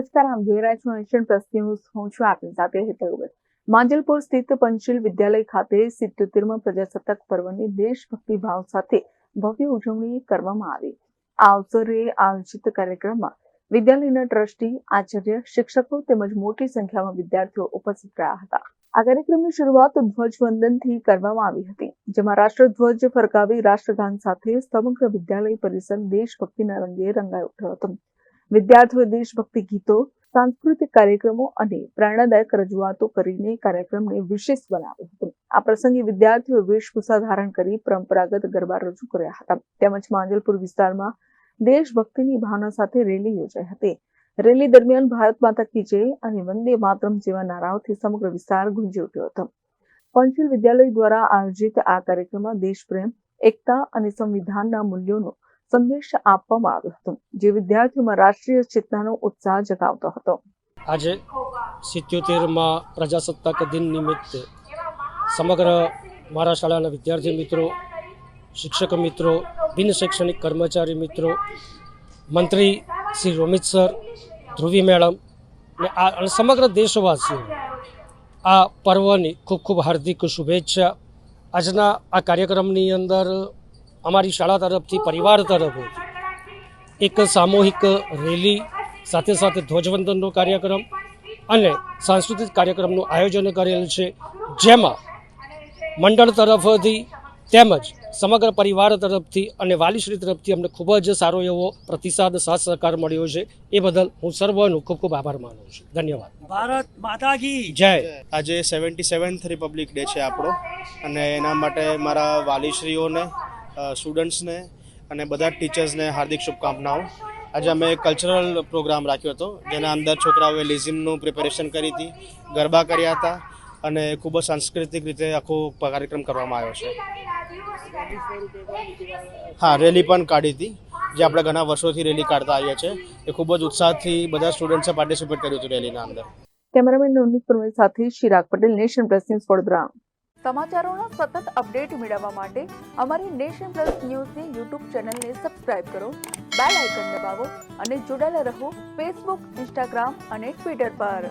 નમસ્કાર, આમ જોઈ રહ્યા છો નેશન પ્લસ ન્યૂઝ. હું છું આપની સાથે હેતલ. માંજલપુર સ્થિત પંચશીલ વિદ્યાલય ખાતે 77મા પ્રજાસત્તાક પર્વની દેશભક્તિ ભાવ સાથે ભવ્ય ઉજવણી કરવામાં આવી. આ અવસરે આયોજિત કાર્યક્રમમાં વિદ્યાલયના ટ્રસ્ટી, આચાર્ય, શિક્ષકો તેમજ મોટી સંખ્યામાં વિદ્યાર્થીઓ ઉપસ્થિત રહ્યા હતા. આ કાર્યક્રમની શરૂઆત ધ્વજવંદનથી કરવામાં આવી હતી, જેમાં રાષ્ટ્રધ્વજ ફરકાવી રાષ્ટ્રગાન સાથે સમગ્ર વિદ્યાલય પરિસર દેશભક્તિના રંગે રંગાઈ ઉઠ્યો હતો. વિદ્યાર્થીઓએ દેશભક્તિ ગીતો, સાંસ્કૃતિક કાર્યક્રમો અને પ્રેરણાદાયક રજૂઆતો કરીને કાર્યક્રમને વિશેષ બનાવ્યો હતો. આ પ્રસંગે વિદ્યાર્થીઓએ વેશભૂષા ધારણ કરી પરંપરાગત ગરબા રજૂ કર્યા હતા. તેમજ માંજલપુર વિસ્તારમાં દેશભક્તિની ભાવના સાથે રેલી યોજાઈ હતી. રેલી દરમિયાન ભારત માતા કી જય અને વંદે માતરમ જેવા નારાઓથી સમગ્ર વિસ્તાર ગુંજી ઉઠ્યો હતો. પંચશીલ વિદ્યાલય દ્વારા આયોજિત આ કાર્યક્રમમાં દેશપ્રેમ, એકતા અને સંવિધાનના મૂલ્યોનો સંદેશ આપવામાં આવ્યો હતો, જે વિદ્યાર્થીઓમાં રાષ્ટ્રીય ચેતનાનો ઉત્સાહ જગાવતો હતો. આજે 77મા પ્રજાસત્તાક દિન નિમિત્તે સમગ્ર મારા શાળાના વિદ્યાર્થી મિત્રો, શિક્ષક મિત્રો, બિન શૈક્ષણિક કર્મચારી મિત્રો, મંત્રી શ્રી રોમિત સર, ધ્રુવી મેડમ અને સમગ્ર દેશવાસીઓ આ પર્વની ખૂબ ખૂબ હાર્દિક શુભેચ્છા. આજના આ કાર્યક્રમની અંદર અમારી શાળા તરફથી, પરિવાર તરફથી એક સામૂહિક રેલી, સાથે સાથે ધ્વજવંદનનો કાર્યક્રમ અને સાંસ્કૃતિક કાર્યક્રમનું આયોજન કરેલ છે, જેમાં મંડળ તરફથી તેમજ સમગ્ર પરિવાર તરફથી અને વાલીશ્રી તરફથી અમને ખૂબ જ સારો એવો પ્રતિસાદ, સાથ સહકાર મળ્યો છે. એ બદલ હું સર્વનો ખૂબ ખૂબ આભાર માનું છું. ધન્યવાદ. ભારત માતા કી જય. આજે 77th રિપબ્લિક ડે છે આપણો, અને એના માટે મારા વાલીશ્રીઓને, સ્ટુડન્ટ્સને અને બધા ટીચર્સને હાર્દિક શુભકામનાઓ. આજે અમે કલ્ચરલ પ્રોગ્રામ રાખ્યો હતો, જેના અંદર છોકરાઓએ લેઝિમનું પ્રિપેરેશન કરી હતી, ગરબા કર્યા હતા અને ખૂબ જ સાંસ્કૃતિક રીતે આખો કાર્યક્રમ કરવામાં આવ્યો છે. હા, રેલી પણ કાઢી હતી, જે આપણે ઘણા વર્ષોથી રેલી કાઢતા આવીએ છીએ. એ ખૂબ જ ઉત્સાહથી બધા સ્ટુડન્ટ્સે પાર્ટિસિપેટ કર્યું હતું રેલીના અંદર. કેમેરામેન રોનિત પરમેશ સાથે Chirag Patel, Nation Plus News, Vadodara. સમાચારોના સતત અપડેટ મેળવવા માટે અમારી નેશન પ્લસ ન્યૂઝની યુટ્યુબ ચેનલને સબસ્ક્રાઇબ કરો, બેલ આઇકન દબાવો અને જોડાયેલા રહો ફેસબુક, ઇન્સ્ટાગ્રામ અને ટ્વિટર પર.